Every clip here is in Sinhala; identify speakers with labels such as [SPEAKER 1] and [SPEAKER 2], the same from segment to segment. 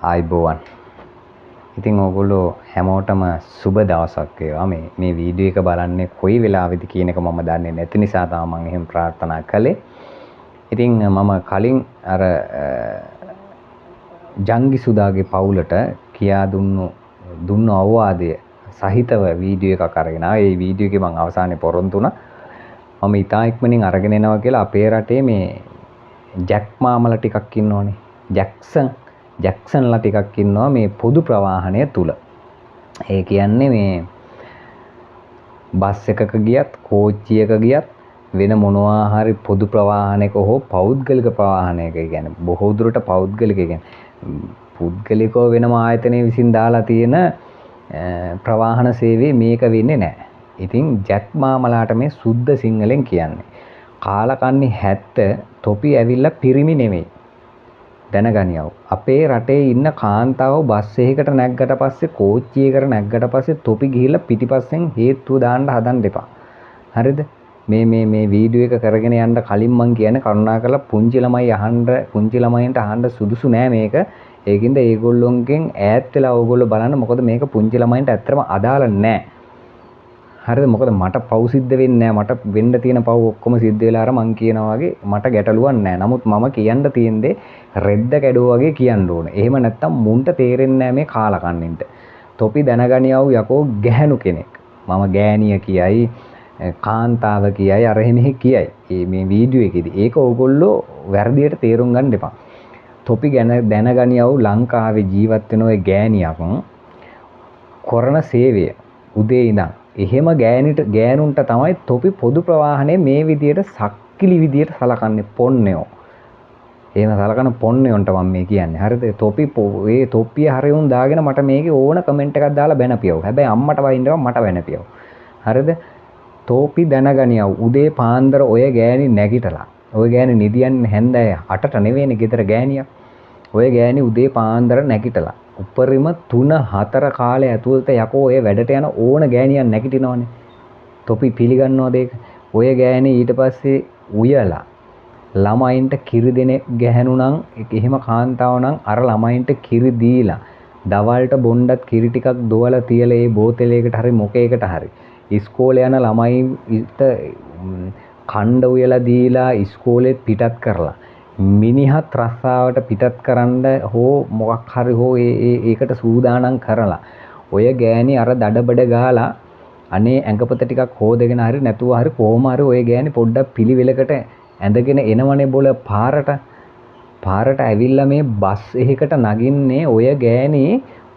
[SPEAKER 1] ආයිබෝවන්. ඉතින් ඕගොල්ලෝ හැමෝටම සුබ දවසක් වේවා. මේ වීඩියෝ එක බලන්නේ කොයි වෙලාවෙද කියන එක මම දන්නේ නැති නිසා තමයි මම එහෙම ප්‍රාර්ථනා කළේ. ඉතින් මම කලින් අර ජංගි සුදාගේ පවුලට කියා දුන්නු අවවාදය සහිතව වීඩියෝ එකක් අරගෙන ආවා. ඒ වීඩියෝ එකේ මම අවසානයේ පොරොන්දු වුණා. මම ඉතා ඉක්මනින් අරගෙන එනවා කියලා අපේ රටේ මේ ජැක් මාමලා ටිකක් ඉන්නෝනේ. ජැක්සන්ලා ටිකක් ඉන්නවා මේ පොදු ප්‍රවාහනය තුල. ඒ කියන්නේ මේ බස් එකක ගියත් කෝච්චියක ගියත් වෙන මොනවා හරි පොදු ප්‍රවාහනයක හෝ පෞද්ගලික ප්‍රවාහනයක කියන්නේ බොහෝ දුරට පෞද්ගලික කියන්නේ පුද්ගලිකව වෙනම ආයතනයේ විසින් දාලා තියෙන ප්‍රවාහන සේවයේ මේක වෙන්නේ නැහැ. ඉතින් ජැක් මාමලාට මේ සුද්ධ සිංහලෙන් කියන්නේ කාලකන්ණි 70 තොපි ඇවිල්ලා පිරිමි නෙමෙයි. දැනගනියව. අපේ රටේ ඉන්න කාන්තාව බස් එකකට නැග්ගට පස්සේ කෝච්චියකට නැග්ගට පස්සේ තොපි ගිහිල්ලා පිටිපස්සෙන් හේතුව දාන්න හදන්න එපා. හරිද? මේ වීඩියෝ එක කරගෙන යන්න කලින් මම කියන්නේ කරුණාකරලා පුංචි ළමයින්ට අහන්න සුදුසු නෑ මේක. ඒකින්ද ඒගොල්ලොන්ගෙන් ඈත් වෙලා ඕගොල්ලෝ බලන්න. මොකද මේක පුංචි ළමයින්ට ඇත්තටම අදාළ නෑ. හරිද? මොකද මට පව් සිද්ධ වෙන්නේ නෑ. මට වෙන්න තියෙන පව් ඔක්කොම සිද්ධ වෙලා අර මං කියනවා වගේ මට ගැටලුවක් නෑ. නමුත් මම කියන්න තියෙන්නේ රෙද්ද කැඩුවා වගේ කියන්න ඕනේ. එහෙම නැත්තම් මුන්ට තේරෙන්නේ නෑ මේ කාලකන්නින්ට. තොපි දැනගනියව යකෝ ගැහණු කෙනෙක්. මම ගෑණිය කියයි කාන්තාව කියයි අර එහෙම කියයි. මේ වීඩියෝ එකේදී ඒක ඕගොල්ලෝ වැරදියට තේරුම් ගන්න එපා. තොපි ගැන දැනගනියව ලංකාවේ ජීවත් වෙන ඔය ගෑණියක් කරන සේවය උදේ ඉඳන් එහෙම ගෑනුන්ට තමයි තොපි පොදු ප්‍රවාහනේ මේ විදියට සක්කිලි විදියට සලකන්නේ පොන්නයෝ. එහෙම සලකන පොන්නයොන්ට මම මේ කියන්නේ. හරිද? ඒ තොප්පිය හරියුන් දාගෙන මට මේකේ ඕන කමෙන්ට් එකක් දාලා බැනපියව. හැබැයි අම්මට වයින්නවා මට බැනපියව. හරිද? තොපි දැනගනියව උදේ පාන්දර ඔය ගෑණි නැගිටලා. ඔය ගෑණි නිදියන්නේ හැන්දෑය 8ට නෙවෙයිනේ ගෙදර ගෑණියක්. ඔය ගෑණි උදේ පාන්දර නැගිටලා උපරිම 3-4 කාලේ ඇතුළත යකෝ ඔය වැඩට යන ඕන ගෑණියක් නැගිටිනවනේ. තොපි පිළිගන්නවද ඒක? ඔය ගෑණි ඊට පස්සේ උයලා ළමයින්ට කිරි දෙන ගැහණු නම් එහෙම කාන්තාව නම් අර ළමයින්ට කිරි දීලා දවල්ට බොණ්ඩත් කිරි ටිකක් දොවලා තියලා ඒ බෝතලයකට හරි මොකේකට හරි ඉස්කෝලේ යන ළමයින්ට කණ්ඩ උයලා දීලා ඉස්කෝලෙත් පිටත් කරලා මිනිහත් රස්සාවට පිටත් කරන්න හෝ මොකක් හරි හෝ ඒකට සූදානම් කරලා ඔය ගෑණි අර දඩබඩ ගාලා අනේ ඇඟපත ටිකක් හොදගෙන හරි නැතුව හරි කොහොම හරි ඔය ගෑණි පොඩ්ඩක් පිළිවෙලකට ඇඳගෙන එනවනේ බොල පාරට ඇවිල්ලා මේ බස් එකකට නගින්නේ ඔය ගෑණි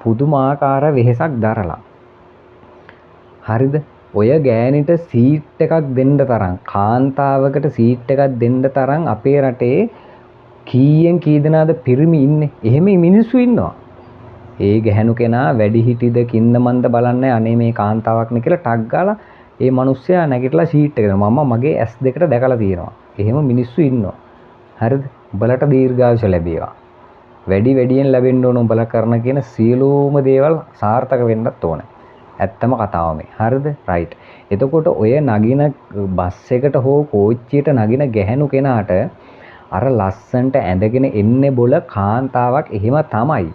[SPEAKER 1] පුදුමාකාර වෙහෙසක් දරලා. හරිද? ඔය ගෑණිට සීට් එකක් දෙන්න තරම් කාන්තාවකට සීට් එකක් දෙන්න තරම් අපේ රටේ කීයෙන් කී දෙනාද පිරිමි ඉන්නේ? එහෙම මිනිස්සු ඉන්නවා. ඒ ගැහණු කෙනා වැඩි හිටිද කින්දමන්ද බලන්නේ අනේ මේ කාන්තාවක්නේ කියලා ටක් ගාලා ඒ මිනිස්සයා නැගිටලා සීට් එකට මගේ S2කට දැකලා තියෙනවා. එහෙම මිනිස්සු ඉන්නවා. හරිද? උඹලට දීර්ඝායුෂ ලැබේවා. වැඩියෙන් ලැබෙන්න ඕන උඹලා කරන කියන සියලුම දේවල් සාර්ථක වෙන්නත් ඕනේ. ඇත්තම කතාව මේ. හරිද? රයිට්. එතකොට ඔය නගින බස් එකට හෝ කෝච්චියට නගින ගැහණු කෙනාට අර ලස්සන්ට ඇඳගෙන එන්නේ බොල කාන්තාවක් එහෙම තමයි.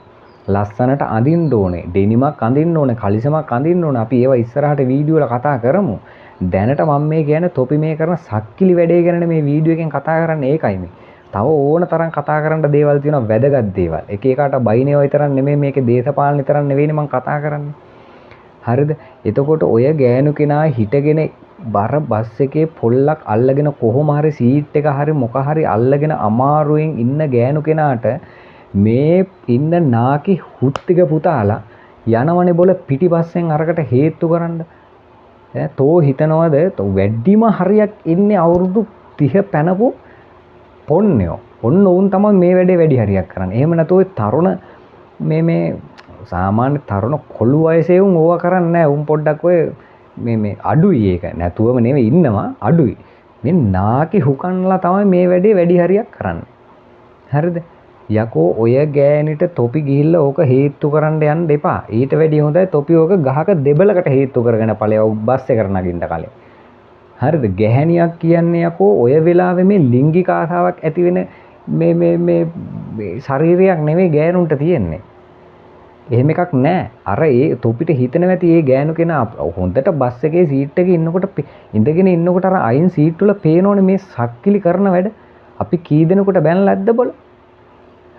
[SPEAKER 1] ලස්සනට අඳින්න ඕනේ. ඩෙනිමක් අඳින්න ඕනේ. කලිසමක් අඳින්න ඕනේ. අපි ඒවා ඉස්සරහට වීඩියෝ වල කතා කරමු. දැනට මම මේ කියන්නේ තොපි මේ කරන සක්කිලි වැඩේ ගැන මේ වීඩියෝ එකෙන් කතා කරන්නේ ඒකයි මේ. තව ඕන තරම් කතා කරන්න දේවල් තියෙනවා වැදගත් දේවල්. එක එකට බයිනේව විතරක් නෙමෙයි මේකේ දේශපාලන විතරක් නෙවෙයිනේ මම කතා කරන්නේ. හරිද? එතකොට ඔය ගෑනු කෙනා හිටගෙන බර බස් එකේ පොල්ලක් අල්ලගෙන කොහොම හරි සීට් එක හරි මොක හරි අල්ලගෙන අමාරුවෙන් ඉන්න ගෑනු කෙනාට මේ ඉන්න නාකි හුත්තික පුතාලා යනවනේ බොල පිටිපස්සෙන් අරකට හේතු කරන්න. තෝ හිතනවද වැඩිම හරියක් ඉන්නේ අවුරුදු 30 පැනපු පොන්නයෝ. ඔන්න උන් තමයි මේ වැඩේ වැඩි හරියක් කරන්නේ. එහෙම නැතෝ තරුණ මේ සාමාන්‍ය තරුණ කොළු වයසේ උන් ඕවා කරන්නේ නැහැ. උන් පොඩ්ඩක් ඔය මේ අඩුයි ඒක. නැතුවම නෙවෙයි ඉන්නවා අඩුයි. මේ නාකි හුකන්ලා තමයි මේ වැඩේ වැඩි හරියක් කරන්නේ. හරිද? යකෝ ඔය ගෑනිට තොපි ගිහිල්ලා ඕක හේතු කරන්න යන්න එපා. ඊට වැඩිය හොඳයි තොපි ඕක ගහක දෙබලකට හේතු කරගෙන ඵලයව බස් එකට නගින්න කලින්. හරිද? ගැහණියක් කියන්නේ යකෝ ඔය වෙලාවේ මේ ලිංගික ආසාවක් ඇති වෙන මේ ශරීරයක් නෙවෙයි ගෑනුන්ට තියෙන්නේ. එහෙම එකක් නැහැ. අර ඒ තොපිට හිතෙනවා ඇති ඒ ගෑනු කෙනා හොඳට බස් එකේ සීට් එකේ ඉන්නකොට ඉඳගෙන ඉන්නකොට අර අයින් සීට් වල පේනෝනේ මේ සක්කිලි කරන වැඩ. අපි කී දෙනෙකුට බැනලා ඇද්ද බල.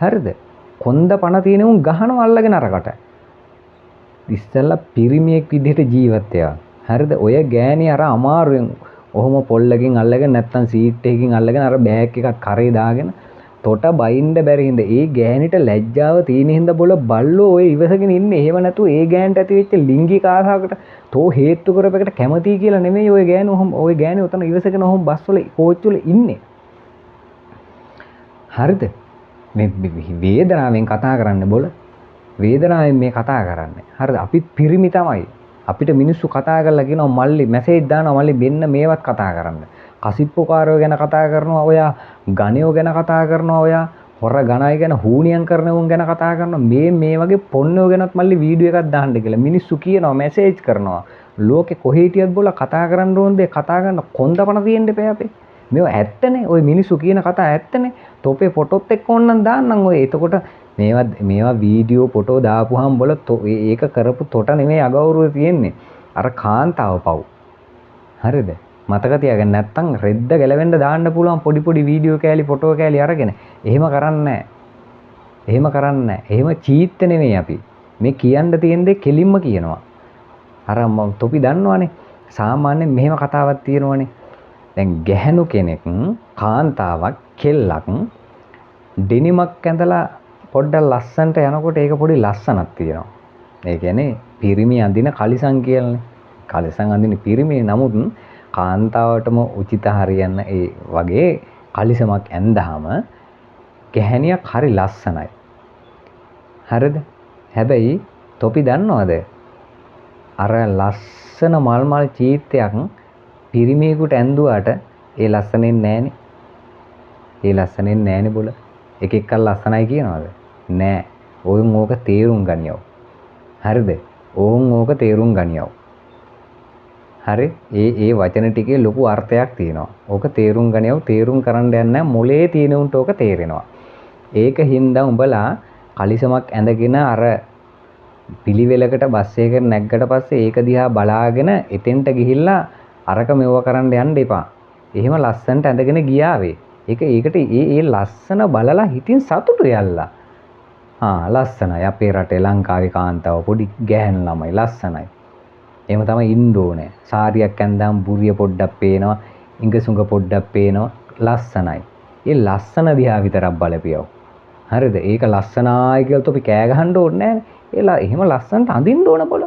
[SPEAKER 1] හරිද? කොන්ද පණ තියෙන උන් ගහනවා අල්ලගෙන අරකට. ඉස්සෙල්ලා පිරිමියෙක් විදිහට ජීවත් වෙනවා. හරිද? ඔය ගෑණි අර අමාරුවෙන් ඔහොම පොල්ලකින් අල්ලගෙන නැත්තම් සීට් එකකින් අල්ලගෙන අර බෑග් එකක් කරේ දාගෙන තොට බයින්ද බැරි හින්දා ඒ ගෑණිට ලැජ්ජාව තියෙන හින්දා බල්ලෝ ඔය ඉවසගෙන ඉන්නේ. එහෙම නැතුව ඒ ගෑනට ඇති වෙච්ච ලිංගික ආසාවකට තෝ හේතු කරපෙකට කැමතියි කියලා නෙමෙයි ඔය ගෑනු ඔය ගෑනි උතන ඉවසගෙන ඔහොම බස් වල කෝච්චි වල ඉන්නේ. හරිද? මේ වේදනාවෙන් කතා කරන්නේ බොල. වේදනාවෙන් මේ කතා කරන්නේ. හරිද? අපිත් පිරිමි තමයි. අපිට මිනිස්සු කතා කරලා කියනවා මල්ලි මැසේජ් දානවා මල්ලි මෙන්න මේවත් කතා කරන්න. කසිප්පුකාරයෝ ගැන කතා කරනවා ඔයා, ගණයෝ ගැන කතා කරනවා ඔයා, හොර ගණයි ගැන හූනියම් කරන උන් ගැන කතා කරනවා. මේ වගේ පොන්නෝ ගැනත් මල්ලි වීඩියෝ එකක් දාන්න කියලා මිනිස්සු කියනවා, මැසේජ් කරනවා. ලෝකේ කොහේ හිටියත් බෝලා කතා කරන්න ඕන දේ කතා කරන්න කොන්දපණ තියෙන්න එපා අපේ. මේවා ඇත්තනේ. ওই මිනිස්සු කියන කතා ඇත්තනේ. තෝපේ ෆොටෝත් එක්ක ඕනනම් දාන්නම් ඔය. එතකොට මේවා වීඩියෝ ෆොටෝ දාපුවාම බල ඒක කරපු තොට නෙමෙයි අගෞරවය තියෙන්නේ. අර කාන්තාව පව්. හරිද? මතක තියාගන්න. නැත්තම් රෙද්ද ගැලවෙන්න දාන්න පුළුවන් පොඩි වීඩියෝ කෑලි ෆොටෝ කෑලි අරගෙන. එහෙම කරන්නේ නැහැ. එහෙම චීත්ත නෙමෙයි අපි. මේ කියන්න තියෙන දේ කෙලින්ම කියනවා. අර මම තොපි දන්නවනේ. සාමාන්‍යයෙන් මෙහෙම කතාවක් තියෙනවනේ. දැන් ගැහණු කෙනෙක් කාන්තාවක් කෙල්ලක් ඩෙනිමක් ඇඳලා පොඩ්ඩක් ලස්සනට යනකොට ඒක පොඩි ලස්සනක් තියෙනවා. ඒ කියන්නේ පිරිමි අඳින කලිසම් කියලානේ. කලිසම් අඳින පිරිමි නමුත් කාන්තාවටම උචිත හරියන්න ඒ වගේ කලිසමක් ඇඳහම ගැහණියක් හරි ලස්සනයි. හරිද? හැබැයි තොපි දන්නවද? අර ලස්සන මල් චීත්තයක් පිරිමියෙකුට ඇඳුවාට ඒ ලස්සනෙන් නෑනේ. ඒ ලස්සනෙන් නෑනේ බොල. එක එකක් ලස්සනයි කියනවාද? නෑ. ඕන් ඕක තේරුම් ගනියව. හරිද? ඕන් ඕක තේරුම් ගනියව. හරි? ඒ වචන ටිකේ ලොකු අර්ථයක් තියෙනවා. ඕක තේරුම් ගනියව. තේරුම් කරන්න යන්න මොලේ තියෙන උන්ට ඕක තේරෙනවා. ඒක හින්දා උඹලා කලිසමක් ඇඳගෙන අර පිළිවෙලකට බස් එකකට නැග්ගට පස්සේ ඒක දිහා බලාගෙන එතෙන්ට ගිහිල්ලා අරක මෙව කරන්න යන්න එපා. එහෙම ලස්සනට ඇඳගෙන ගියාවේ. ඒකට ඒ ලස්සන බලලා හිතින් සතුටු යල්ලා. ලස්සනයි. අපේ රටේ ලංකාවේ කාන්තාව පොඩි ගැහැණු ළමයි ලස්සනයි. එහෙම තමයි ඉන්න ඕනේ. සාරියක් ඇඳන් බුරිය පොඩ්ඩක් පේනවා, ඉඟසුඟ පොඩ්ඩක් පේනවා, ලස්සනයි. ඒ ලස්සන දිහා විතරක් බලපියව. හරිද? ඒක ලස්සනයි කියලා තොපි කෑ ගහන්න ඕනේ නැහැ. එහෙම ලස්සනට අඳින්න ඕන බල.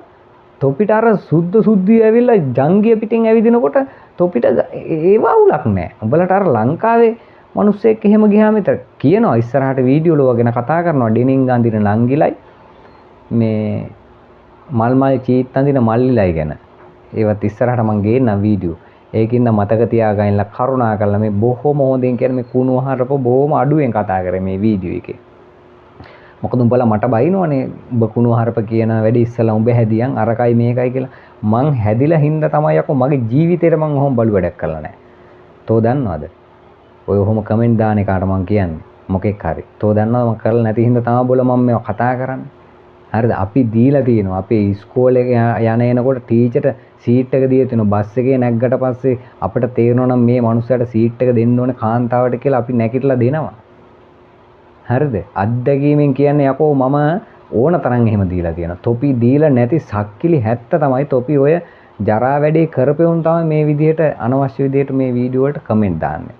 [SPEAKER 1] තොපිට අර සුද්ධිය ඇවිල්ලා ජංගිය පිටින් ඇවිදිනකොට තොපිට ඒව අවුලක් නැහැ. උඹලට අර ලංකාවේ මිනිස්සෙක් එහෙම ගියාම කියනවා ඉස්සරහට වීඩියෝ වල ගැන කතා කරනවා ඩෙනින් අඳින නංගිලයි මේ මල් චීත් අඳින මල්ලිලයි ගැන. ඒවත් ඉස්සරහට මං ගේන්නම් වීඩියෝ. ඒකින්ද මතක තියාගන්නලා කරුණා කරලා මේ බොහොම හොඳින් කියන්නේ මේ කුණු ආහාරප බොහොම අඩුවෙන් කතා කරේ මේ වීඩියෝ එකේ. මොකද උඹලා මට බයිනවනේ උඹ කුණු ආහාරප කියන වැඩි ඉස්සලා උඹ හැදියන් අරකයි මේකයි කියලා. මං හැදිලා හින්දා තමයි යකෝ මගේ ජීවිතේට මං ඔහොම බලු වැඩක් කරලා නැහැ. තෝ දන්නවද? ඔය ඔහොම කමෙන්ට් දාන එකට මං කියන්නේ මොකෙක් හරි. තෝ දන්නවද මං කරලා නැති හින්දා තමයි බොල මම මේවා කතා කරන්නේ. හරිද? අපි දීලා තියෙනවා. අපේ ඉස්කෝලේ යන එනකොට ටීචර්ට සීට් එක දීලා තියෙනවා. බස් එකේ නැග්ගට පස්සේ අපිට තේරෙනවා නම් මේ මනුස්සයාට සීට් එක දෙන්න ඕනේ කාන්තාවට කියලා අපි නැගිටලා දෙනවා. හරිද? අත්දැකීමෙන් කියන්නේ යකෝ මම ඕන තරම් එහෙම දීලා තියෙනවා. තොපි දීලා නැති සක්කිලි 70 තමයි තොපි ඔය ජරා වැඩේ කරපෙවුන් තමයි මේ විදිහට අනවශ්‍ය විදිහට මේ වීඩියෝ වලට කමෙන්ට් දාන්නේ.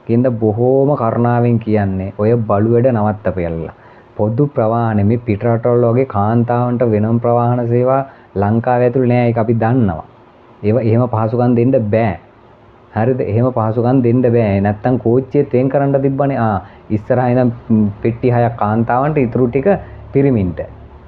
[SPEAKER 1] කියන්න බොහෝම කරුණාවෙන් කියන්නේ ඔය බලු වැඩ නවත්තපෙයලා. පොදු ප්‍රවාහන මේ පිටරටවල වගේ කාන්තාවන්ට වෙනම ප්‍රවාහන සේවා ලංකාව ඇතුළේ නෑ. ඒක අපි දන්නවා. ඒව එහෙම පහසුකම් දෙන්න බෑ. හරිද? එහෙම පහසුකම් දෙන්න බෑ. නැත්තම් කෝච්චියේ තෙන් කරන්න තිබ්බනේ. ඉස්සරහා ඉඳන් පෙට්ටි 6ක් කාන්තාවන්ට ඉතුරු ටික පිරිමින්ට.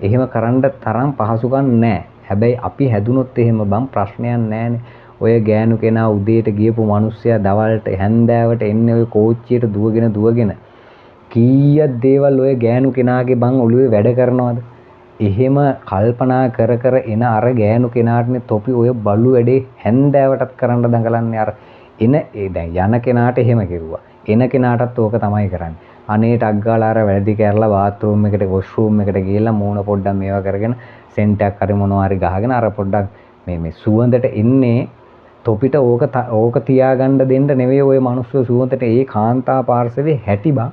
[SPEAKER 1] එහෙම කරන්න තරම් පහසුකම් නෑ. හැබැයි අපි හැදුනොත් එහෙම බම් ප්‍රශ්නයක් නෑනේ. ඔය ගෑනු කෙනා උදේට ගියපු මිනිස්සයා දවල්ට හැන්දෑවට එන්නේ ඔය කෝච්චියට දුවගෙන කීයක් දේවල් ඔය ගෑනු කෙනාගේ බං ඔළුවේ වැඩ කරනවද? එහෙම කල්පනා කර එන අර ගෑනු කෙනාටනේ තොපි ඔය බලු වැඩේ හැන්දෑවටත් කරන්න දඟලන්නේ. අර දැන් යන කෙනාට එහෙම කෙරුවා. එන කෙනාටත් ඕක තමයි කරන්නේ. අනේ ටක් ගාලා අර වැඩි කරලා බාත්රූම් එකට වොෂ්රූම් එකට ගිහලා මූණ පොඩ්ඩක් මේවා කරගෙන සෙන්ට් එකක් හරි මොනවා හරි ගහගෙන අර පොඩ්ඩක් මේ සුවඳට එන්නේ තොපිට ඕක තියාගන්න දෙන්න නෙවෙයි ওই මිනිස්සු සුවඳට ඒ කාන්තා පාර්ශවේ හැටි බා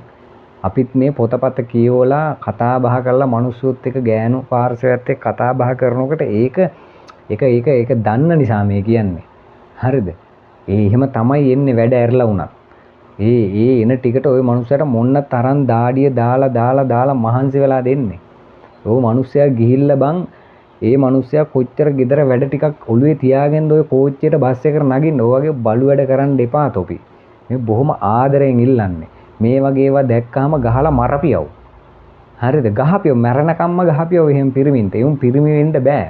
[SPEAKER 1] අපිත් මේ පොතපත කියවලා කතා බහ කරලා මිනිස්සුත් එක්ක ගෑනු පාර්ශවයත් එක්ක කතා බහ කරනකොට ඒක දන්න නිසා මේ කියන්නේ හරිද ඒ එහෙම තමයි එන්නේ වැඩ ඇරලා වුණා ඒ එන ටිකට ওই මනුස්සයාට මොන්න තරම් දාඩිය දාලා මහන්සි වෙලා දෙන්නේ. ඕ මනුස්සයා ගිහිල්ලා බං ඒ මනුස්සයා කොච්චර ගෙදර වැඩ ටිකක් ඔළුවේ තියාගෙනද ওই කෝච්චියට බස් එකට නගින්න. ඔය වගේ බලු වැඩ කරන්න එපා තොපි. මේ බොහොම ආදරෙන් ඉල්ලන්නේ. මේ වගේ ඒවා දැක්කහම ගහලා මරපියව. හරිද? ගහපියව මැරණකම්ම ගහපියව එහෙම පිරිමින්ට. එවුන් පිරිමි වෙන්න බෑ.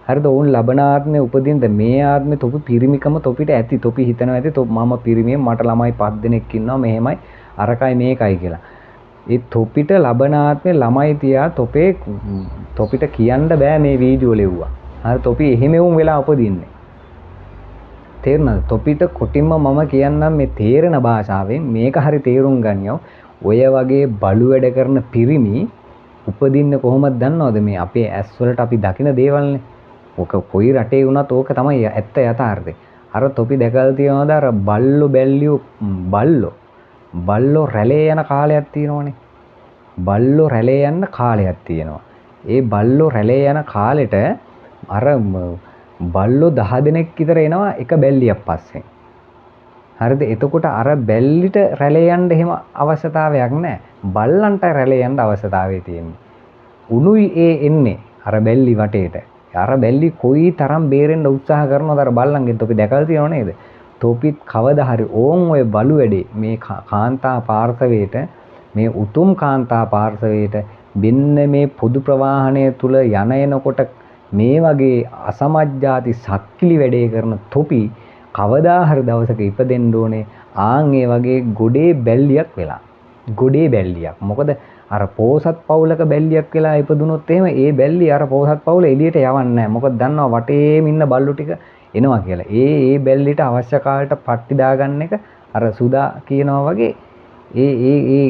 [SPEAKER 1] හරිද? ඔවුන් ලබන ආත්මේ උපදින්න මේ ආත්මේ තොපි පිරිමිකම තොපිට ඇති. තොපි හිතනවා ඇති මම පිරිමියෙන් මට ළමයි 5 දෙනෙක් ඉන්නවා මෙහෙමයි අරකයි මේකයි කියලා. ඒ තොපිට ලබන ආත්මේ ළමයි තියා තොපිට කියන්න බෑ මේ වීඩියෝ ලෙව්වා. හරි තොපි එහෙම වුන් වෙලා උපදින්නේ. තේරුණාද? තොපිට කොටින්ම මම කියන්නම් මේ තේරෙන භාෂාවෙන් මේක හරි තේරුම් ගනියෝ. ඔය වගේ බලු වැඩ කරන පිරිමි උපදින්න කොහොමද දන්නවද මේ අපේ ඇස් වලට අපි දකින දේවල්නේ. ඔක කොයි රටේ වුණත් ඕක තමයි ඇත්ත යථාර්ථය. අර තොපි දැකලා තියනවාද අර බල්ලෝ රැළේ යන කාලයක් තියෙනවනේ. බල්ලෝ රැළේ යන කාලයක් තියෙනවා. ඒ බල්ලෝ රැළේ යන කාලෙට අර බල්ලෝ 10 දෙනෙක් විතර එනවා එක බැල්ලියක් පස්සේ. හරිද? එතකොට අර බැල්ලිට රැළේ යන්න එහෙම අවශ්‍යතාවයක් නැහැ. බල්ලන්ට රැළේ යන්න අවශ්‍යතාවය තියෙන්නේ. උණුයි ඒ එන්නේ අර බැල්ලි වටේට. අර බැල්ලි කොයි තරම් බේරෙන්න උත්සාහ කරනවද අර බල්ලන්ගෙන් තොපි දැකලා තියෙනව නේද? තොපිත් කවදා හරි ඕන් ඔය බලු වැඩේ මේ කාන්තා පාර්ශවයට මේ උතුම් කාන්තා පාර්ශවයට මෙන්න මේ පොදු ප්‍රවාහණය තුල යන එනකොට මේ වගේ අසමජ්ජාති සක්කිලි වැඩේ කරන තොපි කවදා හරි දවසක ඉපදෙන්න ඕනේ ආන් ඒ වගේ ගොඩේ බැල්ලියක් වෙලා. ගොඩේ බැල්ලියක්. මොකද අර පෝසත් පවුලක බැල්ලියක් වෙලා ඉපදුනොත් එහෙම ඒ බැල්ලිය අර පෝසත් පවුල එළියට යවන්නේ නැහැ. මොකද දන්නවා වටේම ඉන්න බල්ලු ටික එනවා කියලා. ඒ බැල්ලිට අවශ්‍ය කාලයට පට්ටි දාගන්න එක අර සුදා කියනවා වගේ ඒ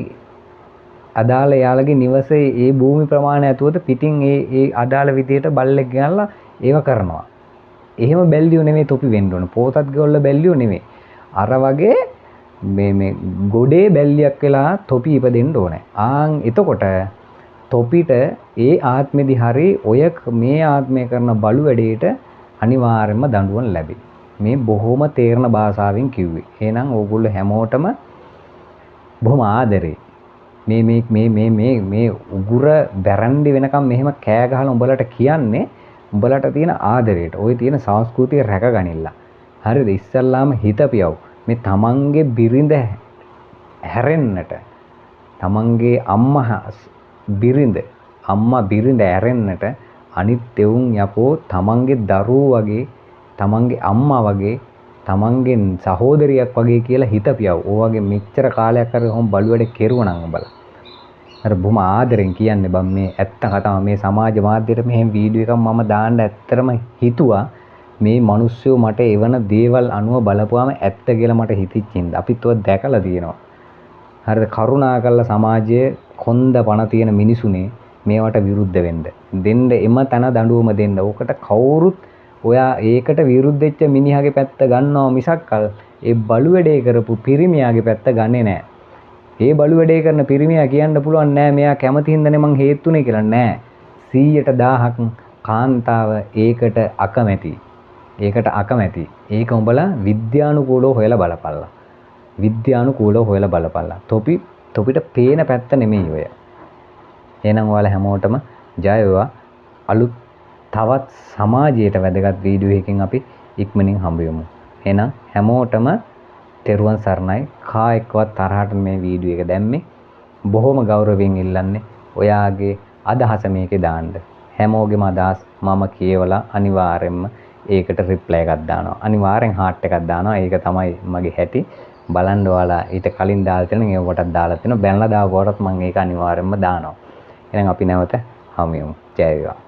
[SPEAKER 1] අදාළ යාළගේ නිවසේ ඒ භූමි ප්‍රමාණය ඇතුවත පිටින් ඒ අදාළ විදියට බල්ලෙක් ගෙනල්ලා ඒව කරනවා. එහෙම බැල්ලියෝ නෙමෙයි තොපි වෙන්න ඕන. පෝසත් ගොල්ල බැල්ලියෝ නෙමෙයි. අර වගේ මේ ගොඩේ බැල්ලියක් වෙලා තොපි ඉපදෙන්න ඕනේ. ආන් එතකොට තොපිට ඒ ආත්මෙදි හරි ඔය මේ ආත්මය කරන බලු වැඩේට අනිවාර්යයෙන්ම දඬුවම් ලැබේ. මේ බොහොම තේරෙන භාෂාවෙන් කිව්වේ. එහෙනම් ඕගොල්ලෝ හැමෝටම බොහොම ආදරේ. මේ උගුර බැරන්ඩි වෙනකම් මෙහෙම කෑ ගහලා උඹලට කියන්නේ උඹලට තියෙන ආදරේට. ওই තියෙන සංස්කෘතිය රැකගනින්න. හරිද? ඉස්සල්ලාම හිතපියව. මේ තමන්ගේ බිරිඳ හැරෙන්නට තමන්ගේ අම්මා බිරිඳ ඇරෙන්නට අනිත් දෙවුන් යපෝ තමන්ගේ දරුවෝ වගේ තමන්ගේ අම්මා වගේ තමන්ගේ සහෝදරියක් වගේ කියලා හිතපියව. ඕවගේ මෙච්චර කාලයක් හරි කොහොම බලු වැඩ කෙරුවනම් උඹලා. අර බොහොම ආදරෙන් කියන්නේ බම් මේ ඇත්ත කතාව මේ සමාජ මාධ්‍යයට මෙහෙම වීඩියෝ එකක් මම දාන්න ඇත්තටම හිතුවා. මේ මිනිස්සු මට එවන දේවල් අනුව බලපුවාම ඇත්ත කියලා මට හිතිච්චින්ද අපිත් ඔය දැකලා තියෙනවා. හරිද? කරුණා කළ සමාජයේ කොන්ද පණ තියෙන මිනිසුනේ මේවට විරුද්ධ වෙන්න. දෙන්න එම තන දඬුවම දෙන්න. ඕකට කවුරුත් ඔයා ඒකට විරුද්ධ වෙච්ච මිනිහාගේ පැත්ත ගන්නවා මිසක් ඒ බලු වැඩේ කරපු පිරිමියාගේ පැත්ත ගන්නෙ නෑ. ඒ බලු වැඩේ කරන පිරිමියා කියන්න පුළුවන් නෑ මෙයා කැමති හින්දානේ මං හේතුනේ කියලා නෑ. 100%ක් කාන්තාව ඒකට අකමැති. ඒක උඹලා විද්‍යානුකූලව හොයලා බලපල්ලා. තොපිට පේන පැත්ත නෙමෙයි ඔය. එහෙනම් ඔයාලා හැමෝටම ජය වේවා. අලුත් තවත් සමාජයට වැදගත් වීඩියෝ එකකින් අපි ඉක්මනින් හම්බ වෙමු. එහෙනම් හැමෝටම තෙරුවන් සරණයි. කා එක්කවත් තරහට මේ වීඩියෝ එක දැම්මේ. බොහොම ගෞරවයෙන් ඉල්ලන්නේ ඔයාගේ අදහස මේකේ දාන්න. හැමෝගෙම අදහස් මම කියවලා අනිවාර්යෙන්ම ඒකට රිප්ලයි එකක් දානවා. අනිවාර්යෙන් හાર્ට් එකක් දානවා. ඒක තමයි මගේ හැටි. බලන්න ඔයාලා ඊට කලින් දාලා තියෙන ඒ කොටත් දාලා තියෙනවා. බැලලා දාව කොටත් මම ඒක අනිවාර්යෙන්ම දානවා. එහෙනම් අපි නැවත හමු වෙමු. ජය වේවා.